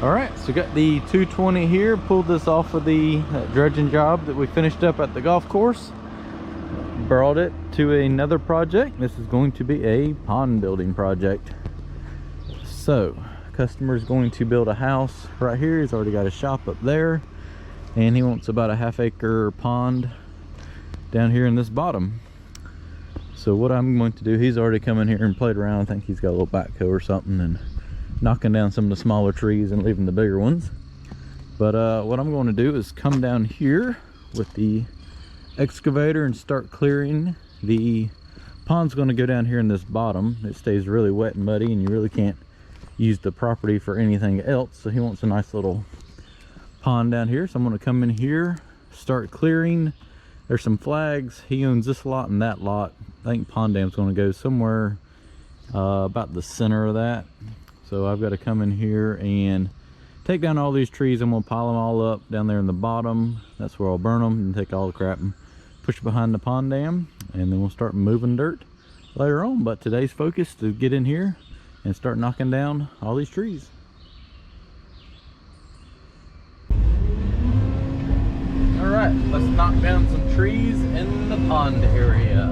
All right, so got the 220 here. Pulled this off of the dredging job that we finished up at the golf course. Brought it to another project. This is going to be a pond building project. So customer's going to build a house right here. He's already got a shop up there, and he wants about a half-acre pond down here in this bottom. So what I'm going to do, he's already come in here and played around. I think he's got a little backhoe or something and knocking down some of the smaller trees and leaving the bigger ones. But what I'm going to do is come down here with the excavator and start clearing. The pond's going to go down here in this bottom. It stays really wet and muddy, and you really can't use the property for anything else. So he wants a nice little pond down here. So I'm going to come in here, start clearing. There's some flags. He owns this lot and that lot. I think pond dam's going to go somewhere about the center of that. So I've got to come in here and take down all these trees. I'm going to pile them all up down there in the bottom. That's where I'll burn them and take all the crap and push it behind the pond dam, and then we'll start moving dirt later on. But today's focus is to get in here and start knocking down all these trees. All right, let's knock down some trees in the pond area.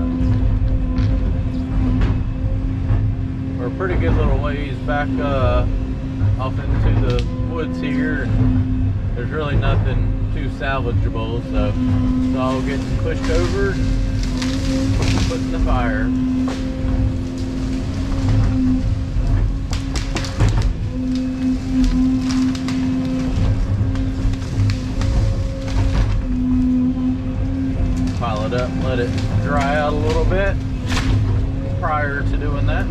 We're a pretty good little ways back off into the woods here. There's really nothing too salvageable, so it's all getting pushed over, put in the fire. Pile it up, let it dry out a little bit prior to doing that.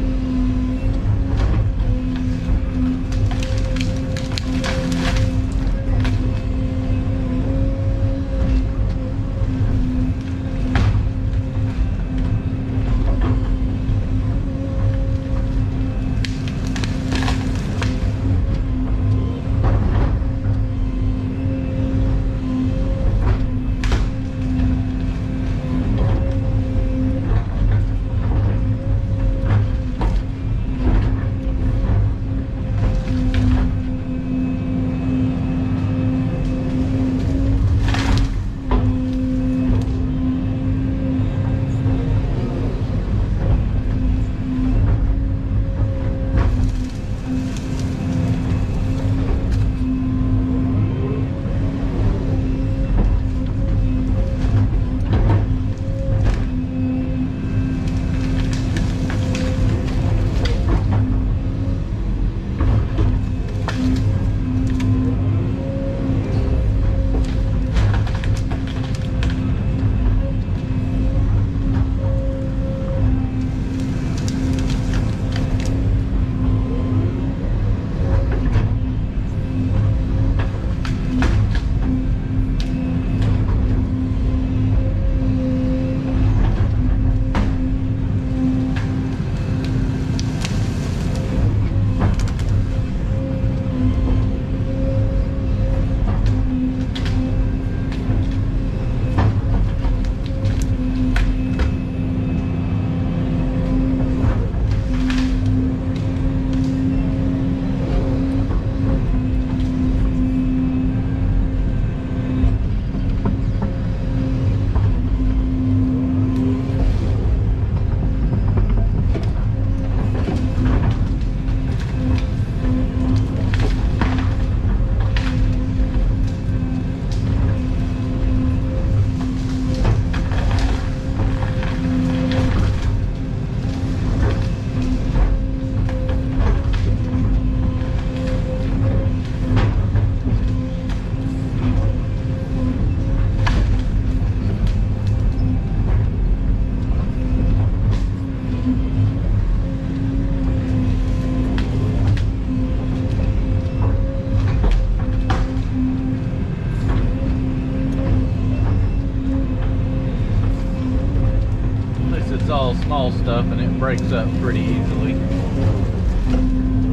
Small stuff and it breaks up pretty easily.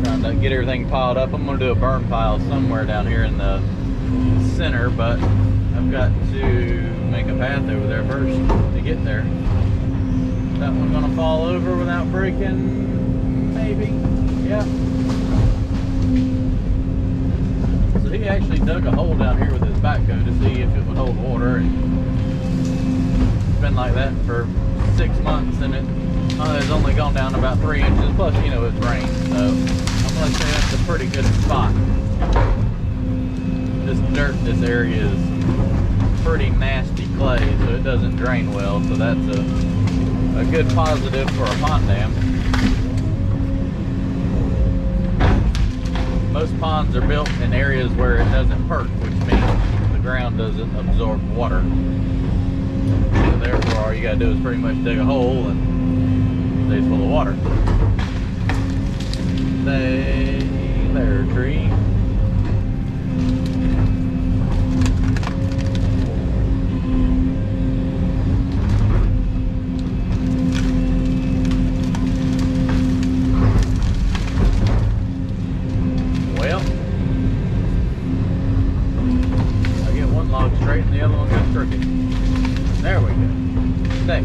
Trying to get everything piled up. I'm going to do a burn pile somewhere down here in the center, but I've got to make a path over there first to get there. That one going to fall over without breaking? Maybe. Yeah. actually dug a hole down here with his backhoe to see if it would hold water, and it's been like that for 6 months, and it's only gone down about 3 inches, plus, you know, it's rained, so I'm going to say that's a pretty good spot. This dirt in this area is pretty nasty clay, so it doesn't drain well, so that's a good positive for a pond dam. Most ponds are built in areas where it doesn't perk, which means the ground doesn't absorb water. So therefore, all you gotta do is pretty much dig a hole and it stays full of water. Stay there, tree. Straight and the other one goes crooked. There we go. Stay.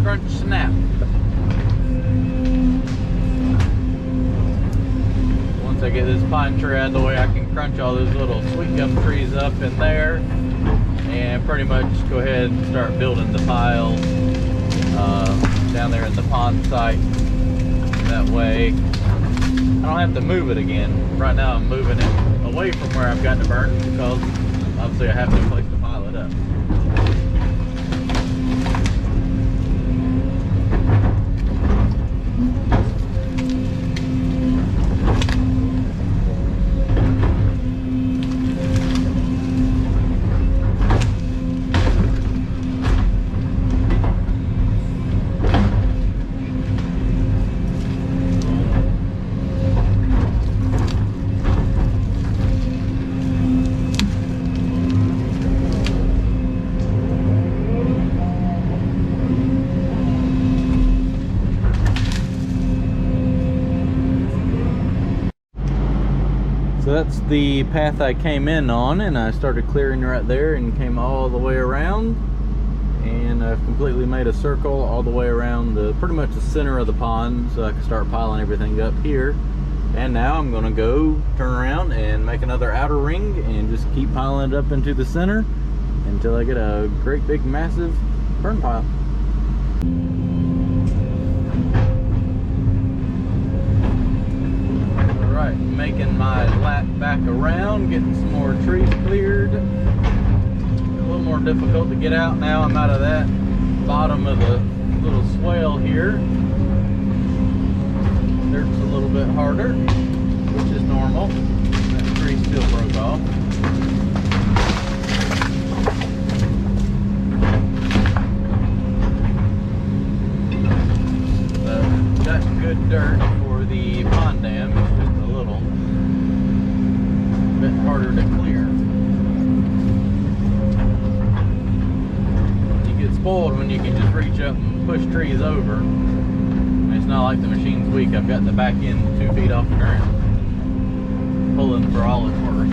Crunch, snap. Once I get this pine tree out of the way, I can crunch all those little sweet gum trees up in there and pretty much go ahead and start building the pile down there at the pond site. That way I don't have to move it again. Right now I'm moving it away from where I've got to burn because obviously I have no place to pile it up. So that's the path I came in on, and I started clearing right there and came all the way around, and I've completely made a circle all the way around pretty much the center of the pond so I can start piling everything up here. And now I'm going to go turn around and make another outer ring and just keep piling it up into the center until I get a great big massive burn pile. Alright, making my lap back around, getting some more trees cleared. A little more difficult to get out now. I'm out of that bottom of the little swale here. Dirt's a little bit harder, which is normal. That tree still broke off. So, got good dirt for the pond dam. It's just a little bit harder to clear. You get spoiled when you can just reach up and push trees over. It's not like the machine's weak. I've got the back end 2 feet off the ground, pulling for all it's worth.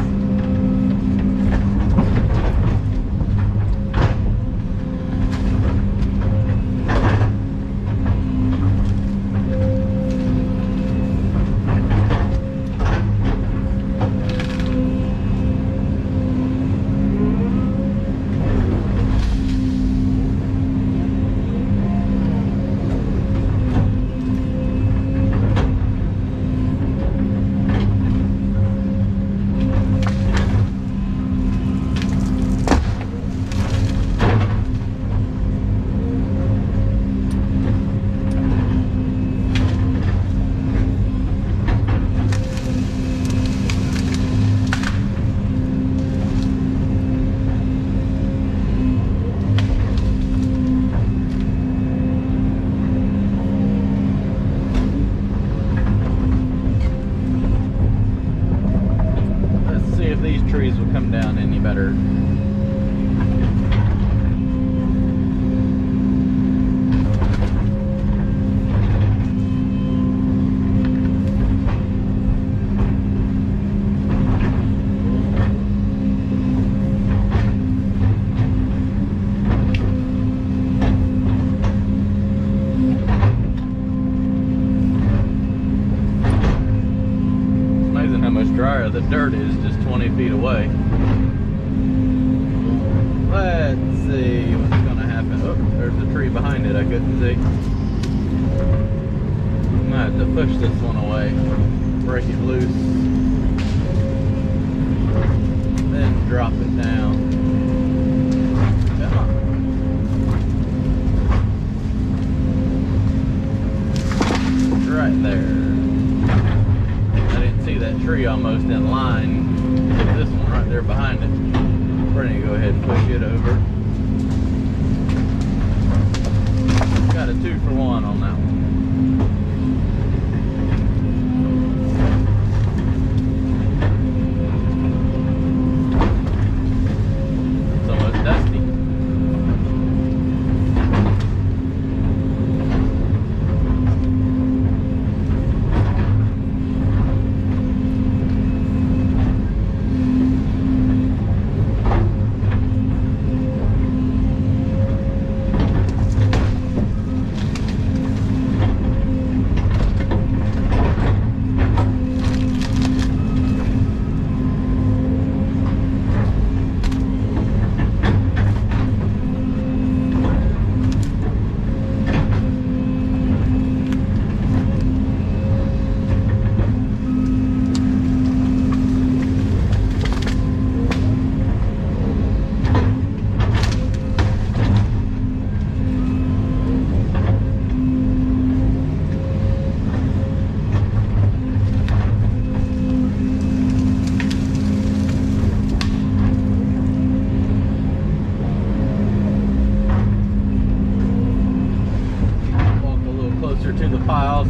trees will come down any better. Drier the dirt is just 20 feet away. Let's see what's gonna happen. Oh, there's a tree behind it I couldn't see. I might have to push this one away, break it loose, then drop it down. Come on. Right there. That tree almost in line with this one right there behind it. We're going to go ahead and push it over. Got a 2-for-1 on that one. It's almost dusty.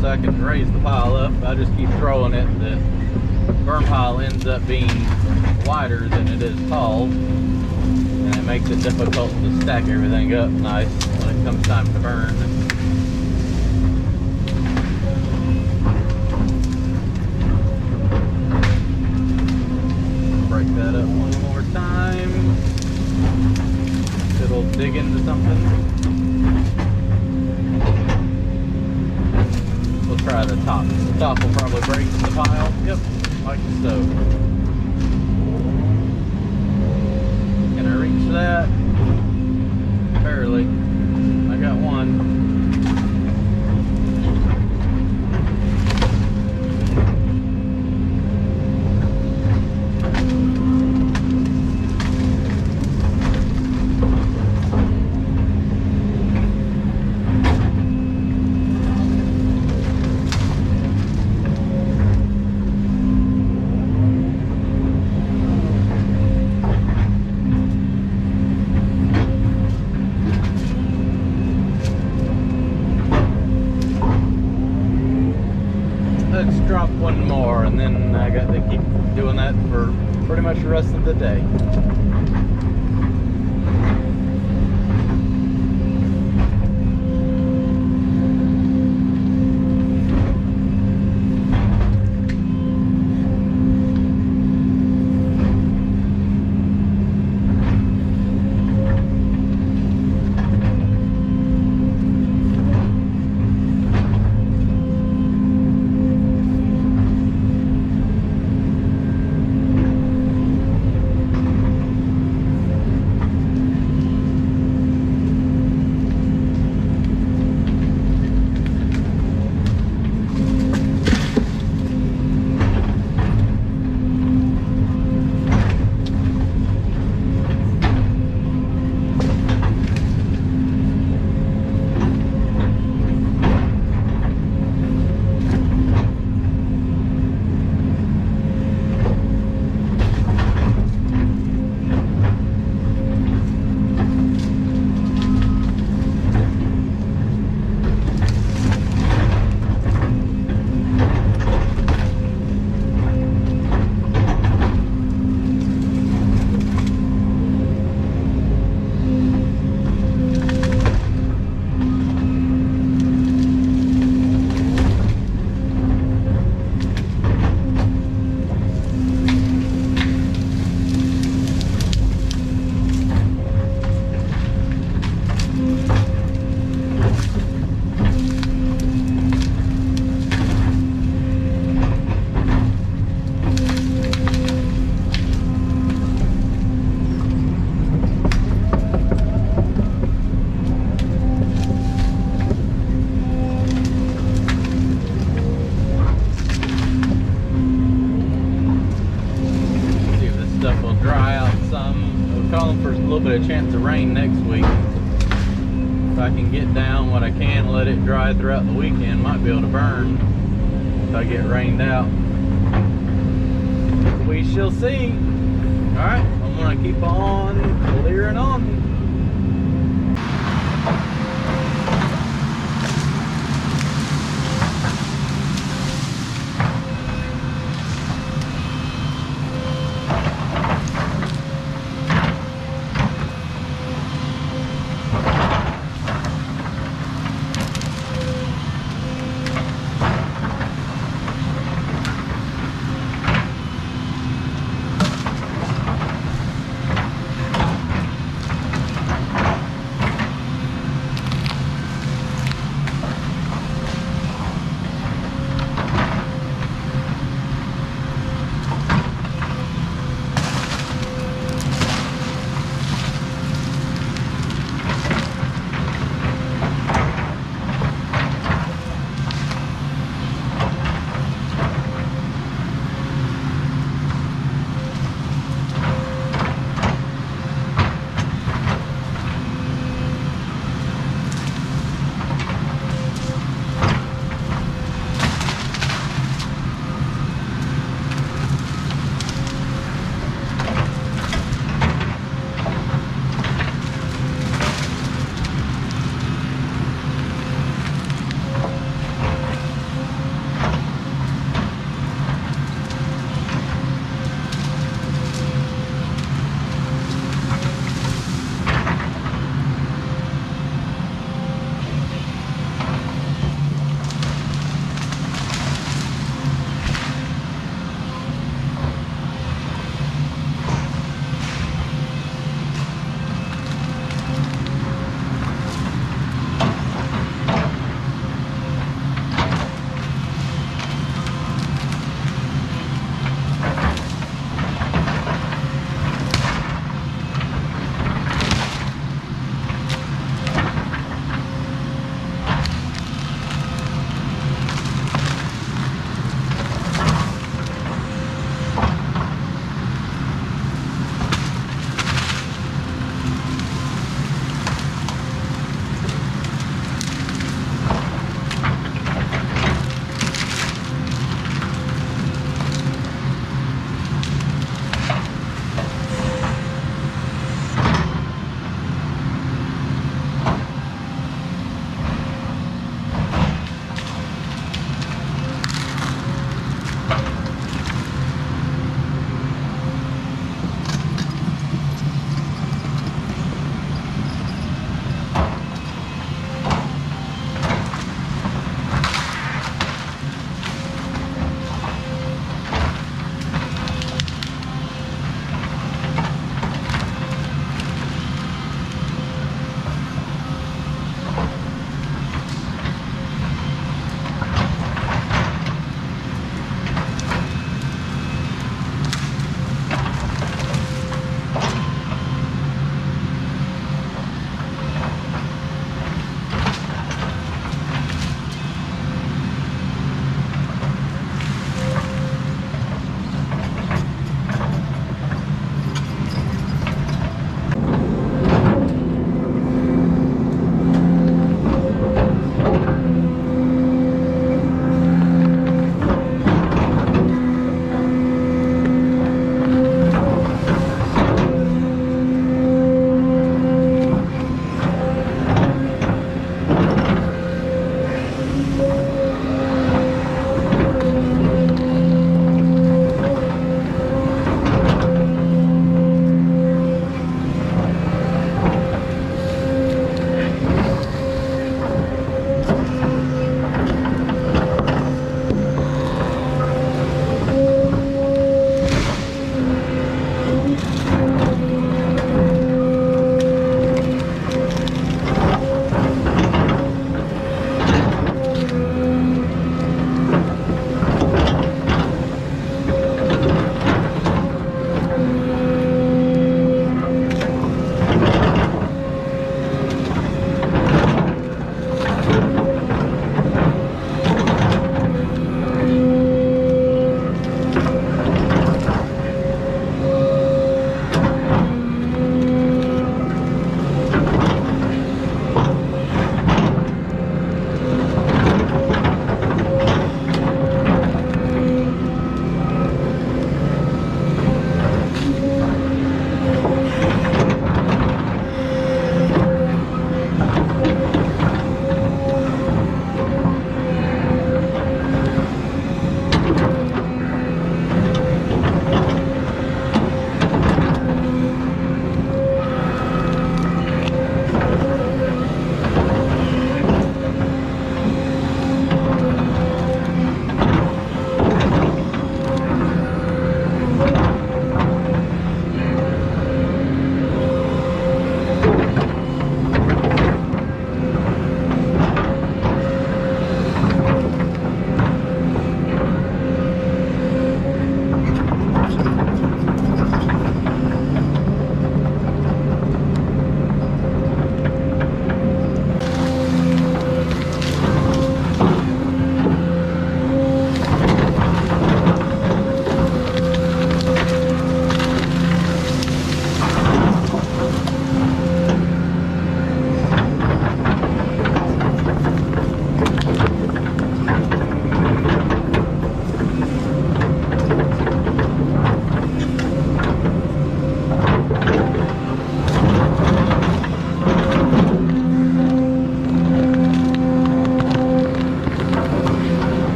So I can raise the pile up. I just keep throwing it. The burn pile ends up being wider than it is tall, and it makes it difficult to stack everything up nice when it comes time to burn. Break that up one more time. It'll dig into something. Try the top. The top will probably break the pile. Yep, like so. Can I reach that? Barely. I got one. Let's drop one more, and then I got to keep doing that for pretty much the rest of the day. dry out some. We're calling for a little bit of chance of rain next week. If I can get down what I can, let it dry throughout the weekend, might be able to burn if I get rained out. We shall see. Alright, I'm gonna keep on clearing on.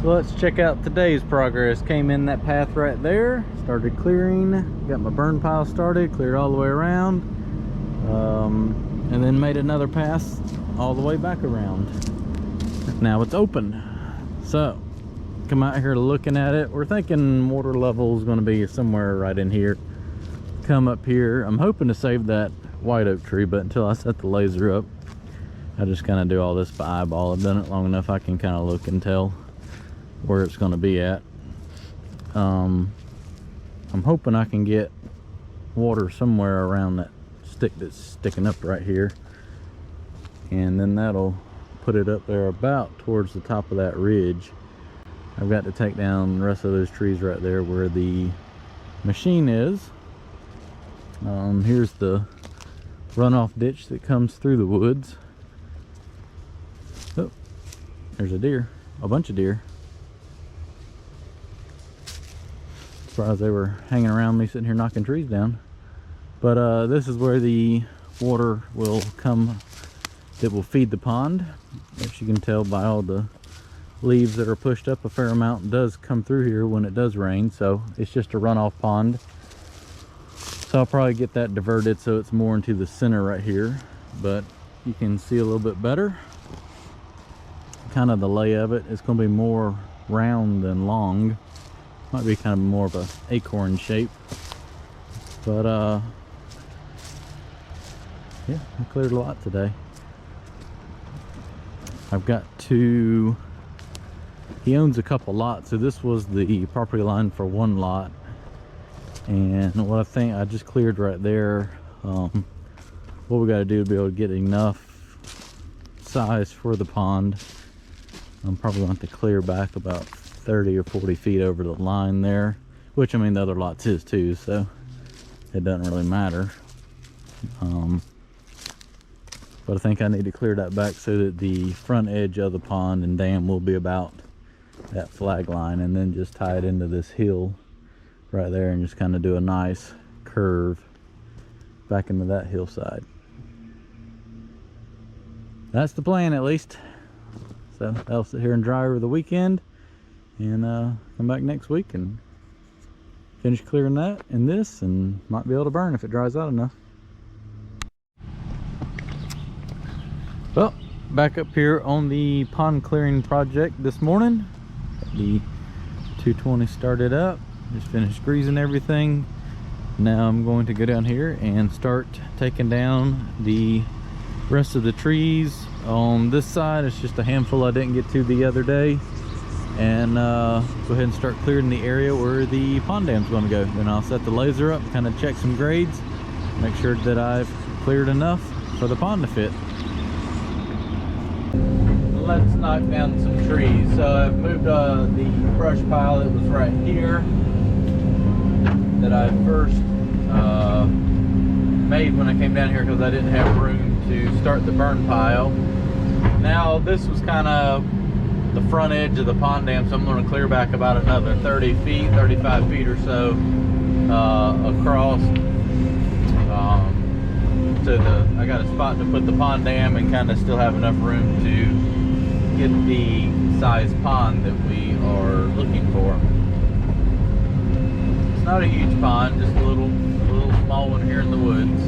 So let's check out today's progress. Came in that path right there, started clearing, got my burn pile started, cleared all the way around, and then made another pass all the way back around. Now it's open. So come out here looking at it. We're thinking water level is going to be somewhere right in here. Come up here. I'm hoping to save that white oak tree, but until I set the laser up, I just kind of do all this by eyeball. I've done it long enough I can kind of look and tell where it's going to be at. I'm hoping I can get water somewhere around that stick that's sticking up right here, and then that'll put it up there about towards the top of that ridge. I've got to take down the rest of those trees right there where the machine is. Here's the runoff ditch that comes through the woods. Oh, there's a deer, a bunch of deer. Surprised they were hanging around me sitting here knocking trees down. But this is where the water will come that will feed the pond. As you can tell by all the leaves that are pushed up, a fair amount does come through here when it does rain, so it's just a runoff pond. So I'll probably get that diverted so it's more into the center right here, but you can see a little bit better kind of the lay of it. It's going to be more round than long. Might be kind of more of a acorn shape, but yeah, I cleared a lot today. I've got to, he owns a couple lots, so this was the property line for one lot, and what I think I just cleared right there. What we got to do to be able to get enough size for the pond, I'm probably going to have to clear back about 30 or 40 feet over the line there, which I mean the other lots is too, so it doesn't really matter. But I think I need to clear that back so that the front edge of the pond and dam will be about that flag line, and then just tie it into this hill right there and just kind of do a nice curve back into that hillside. That's the plan, at least. So I'll sit here and dry over the weekend and come back next week and finish clearing that and this, and might be able to burn if it dries out enough. Well, back up here on the pond clearing project this morning. The 220 started up, just finished greasing everything. Now I'm going to go down here and start taking down the rest of the trees on this side. It's just a handful I didn't get to the other day, and go ahead and start clearing the area where the pond dam's going to go. Then I'll set the laser up, kind of check some grades, make sure that I've cleared enough for the pond to fit. Let's knock down some trees. So I've moved the brush pile that was right here that I first made when I came down here because I didn't have room to start the burn pile. Now this was kind of the front edge of the pond dam, so I'm going to clear back about another 30 feet, 35 feet or so across to the, I got a spot to put the pond dam and kind of still have enough room to get the size pond that we are looking for. It's not a huge pond, just a little small one here in the woods.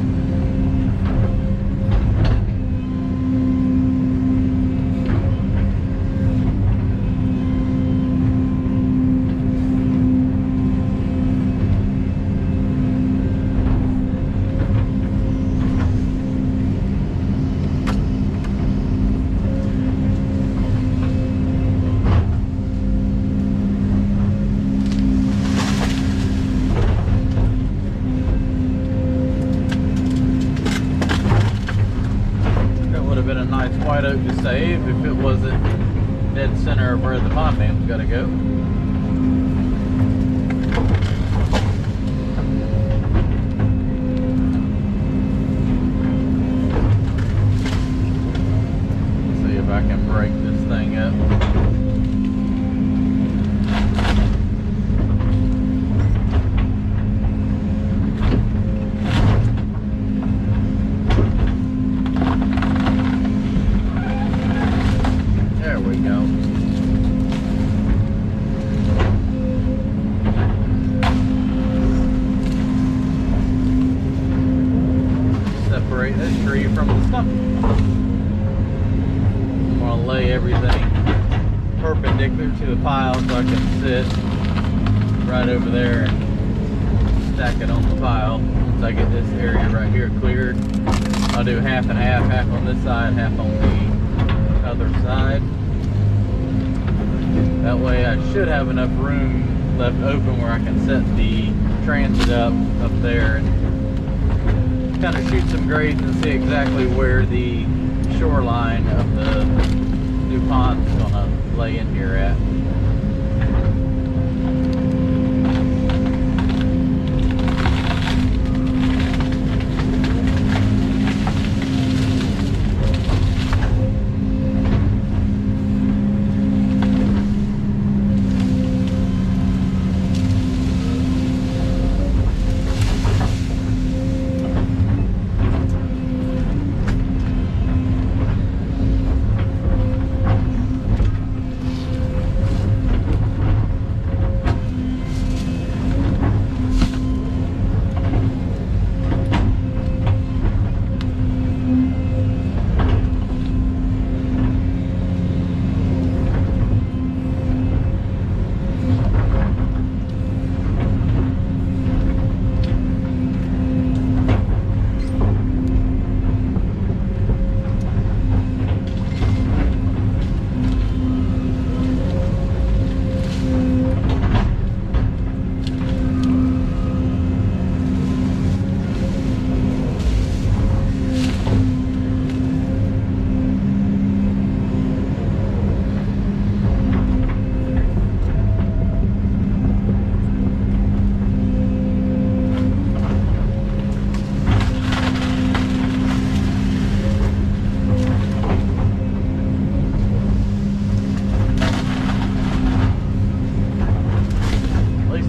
White oak to save if it wasn't dead center of where the pond dam's got to go. Let's see if I can break this thing up. separate this tree from the stump. I'm going to lay everything perpendicular to the pile so I can sit right over there and stack it on the pile. Once I get this area right here cleared, I'll do half and half, half on this side, half on the other side. That way I should have enough room left open where I can set the transit up there and kind of shoot some grades and see exactly where the shoreline of the new pond is going to lay in here at.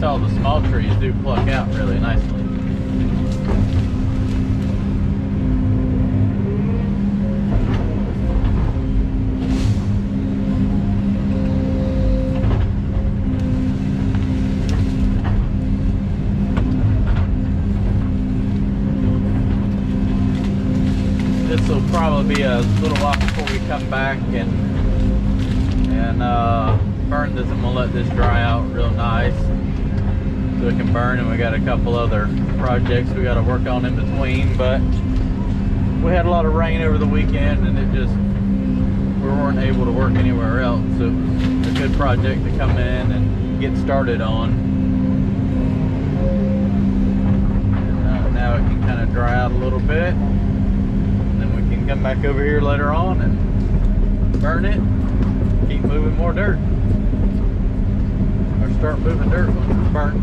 All the small trees do pluck out really nicely. This will probably be a little while before we come back and burn this, and we'll let this dry out real nice so it can burn. And we got a couple other projects we got to work on in between, but we had a lot of rain over the weekend and we weren't able to work anywhere else, so it was a good project to come in and get started on. And now it can kind of dry out a little bit, and then we can come back over here later on and burn it, keep moving more dirt, or start moving dirt when it's burnt.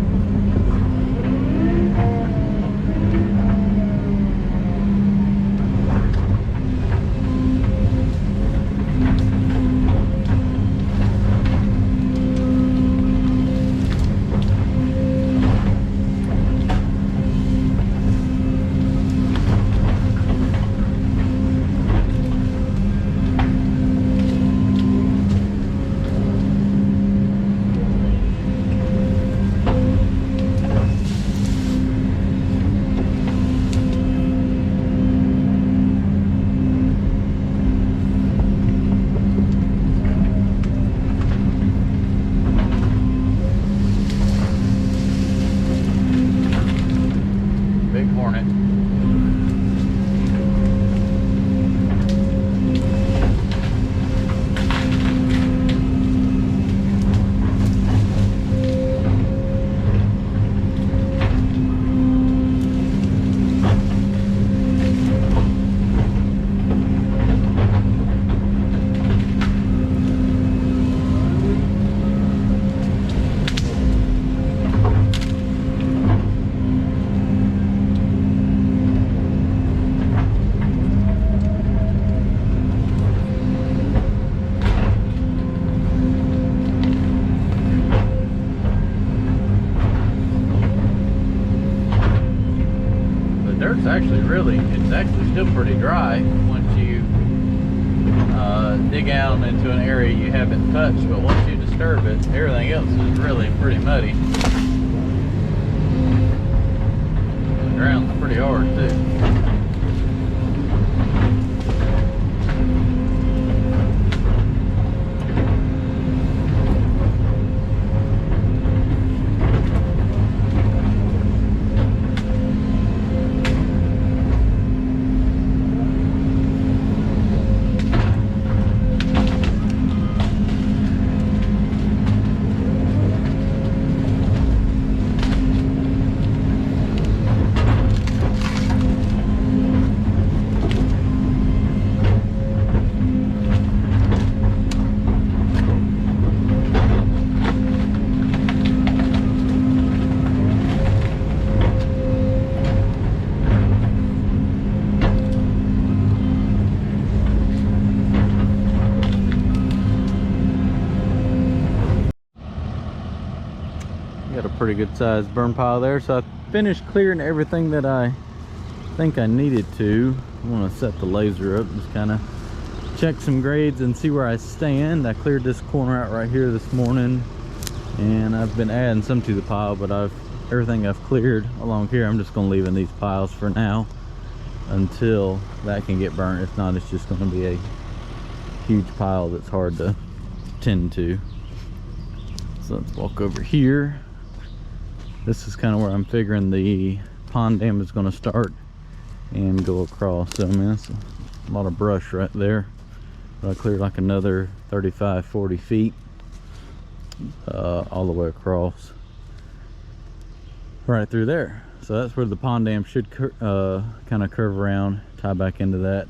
It's actually still pretty dry once you dig out into an area you haven't touched, but once you disturb it, everything else is really pretty muddy. The ground's pretty hard too. pretty good sized burn pile there. So I finished clearing everything that I think I needed to. I want to set the laser up, just kind of check some grades and see where I stand. I cleared this corner out right here this morning, and I've been adding some to the pile, but everything I've cleared along here, I'm just going to leave in these piles for now until that can get burnt. If not, it's just going to be a huge pile that's hard to tend to. So let's walk over here. This is kind of where I'm figuring the pond dam is going to start and go across. So I mean, that's a lot of brush right there, but I cleared like another 35-40 feet all the way across right through there. So that's where the pond dam should kind of curve around, tie back into that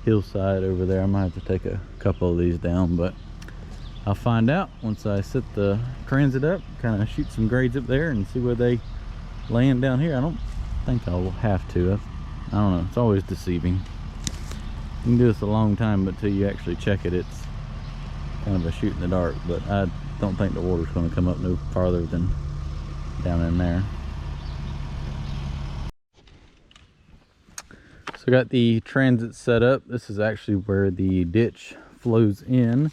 hillside over there. I might have to take a couple of these down, but I'll find out once I set the transit up, kind of shoot some grades up there and see where they land down here. I don't think I'll have to. I don't know, it's always deceiving. You can do this a long time, but until you actually check it, it's kind of a shoot in the dark. But I don't think the water's going to come up no farther than down in there. So I got the transit set up. This is actually where the ditch flows in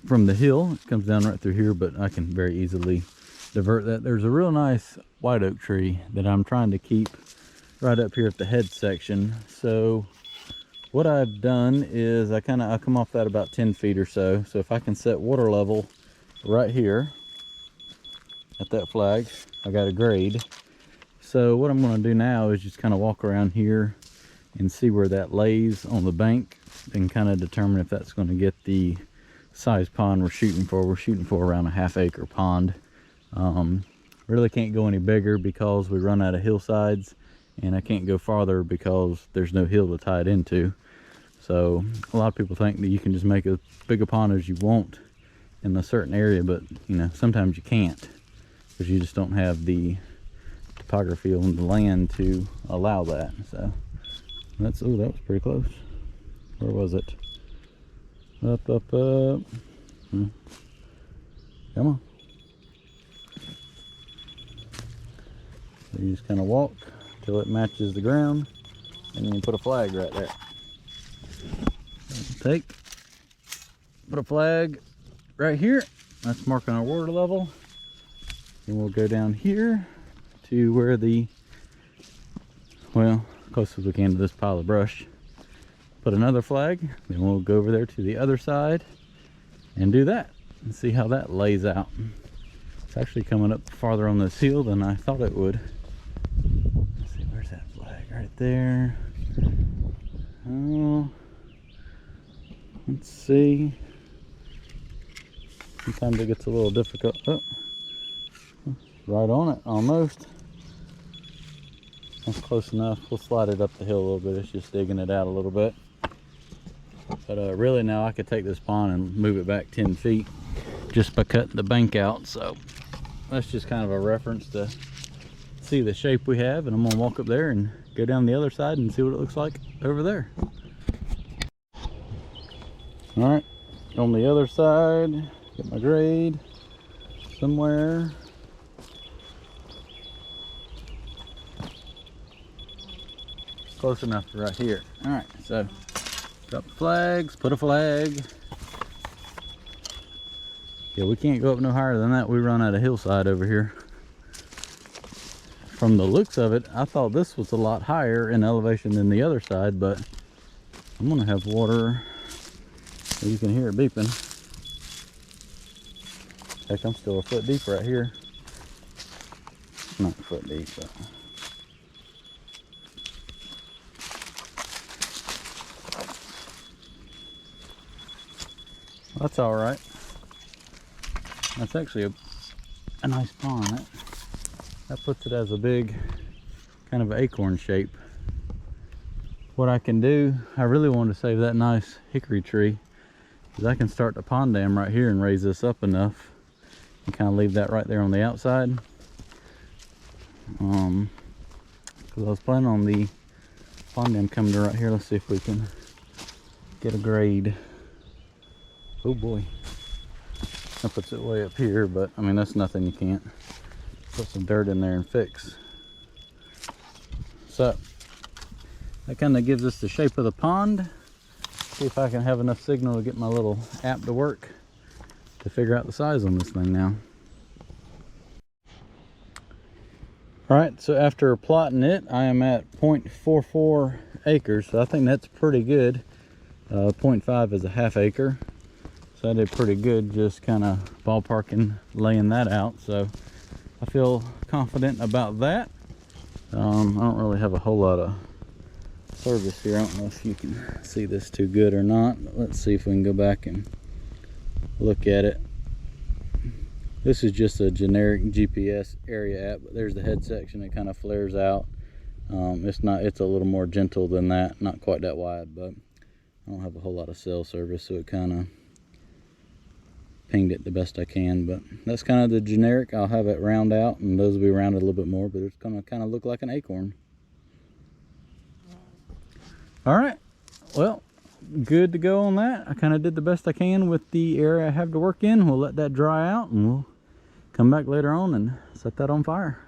from the hill. It comes down right through here, but I can very easily divert that. There's a real nice white oak tree that I'm trying to keep right up here at the head section. So what I've done is I come off that about 10 feet or so. So if I can set water level right here at that flag, I got a grade. So what I'm going to do now is just kind of walk around here and see where that lays on the bank and kind of determine if that's going to get the size pond we're shooting for. We're shooting for around a ½ acre pond. Really can't go any bigger because we run out of hillsides, and I can't go farther because there's no hill to tie it into. So a lot of people think that you can just make as big a pond as you want in a certain area, but you know, sometimes you can't because you just don't have the topography on the land to allow that. So that's, oh, that was pretty close. Where was it? Up, up, up. Come on. So you just kind of walk till it matches the ground, and then you put a flag right there. Put a flag right here. That's marking our water level. And we'll go down here to where well, close as we can to this pile of brush. Put another flag, then we'll go over there to the other side and do that and see how that lays out. It's actually coming up farther on this hill than I thought it would. Let's see, where's that flag? Right there. Oh, let's see. Sometimes it gets a little difficult. Oh, right on it, almost. That's close enough. We'll slide it up the hill a little bit. It's just digging it out a little bit. But really now I could take this pond and move it back 10 feet just by cutting the bank out. So that's just kind of a reference to see the shape we have. And I'm gonna walk up there and go down the other side and see what it looks like over there. All right, on the other side, get my grade somewhere. Close enough to right here. All right, so drop the flags, put a flag. Yeah, we can't go up no higher than that. We run out of hillside over here. From the looks of it, I thought this was a lot higher in elevation than the other side, but I'm gonna have water. You can hear it beeping. Heck, I'm still a foot deep right here. Not a foot deep, but that's all right. That's actually a nice pond. That puts it as a big kind of acorn shape. What I can do, I really want to save that nice hickory tree, because I can start the pond dam right here and raise this up enough and kind of leave that right there on the outside. Because I was planning on the pond dam coming to right here. Let's see if we can get a grade. Oh boy, that puts it way up here, but I mean, that's nothing you can't put some dirt in there and fix. So that kind of gives us the shape of the pond. See if I can have enough signal to get my little app to work to figure out the size on this thing now. Alright, so after plotting it, I am at 0.44 acres, so I think that's pretty good. 0.5 is a half acre, so I did pretty good just kind of ballparking, laying that out, so I feel confident about that. I don't really have a whole lot of service here. I don't know if you can see this too good or not, but let's see if we can go back and look at it. This is just a generic GPS area app, but there's the head section. It kind of flares out. It's a little more gentle than that, not quite that wide, but I don't have a whole lot of cell service, so it kind of pinged it the best I can. But that's kind of the generic. I'll have it round out, and those will be rounded a little bit more, but it's going to kind of look like an acorn. All right, well, good to go on that. I kind of did the best I can with the area I have to work in. We'll let that dry out, and we'll come back later on and set that on fire.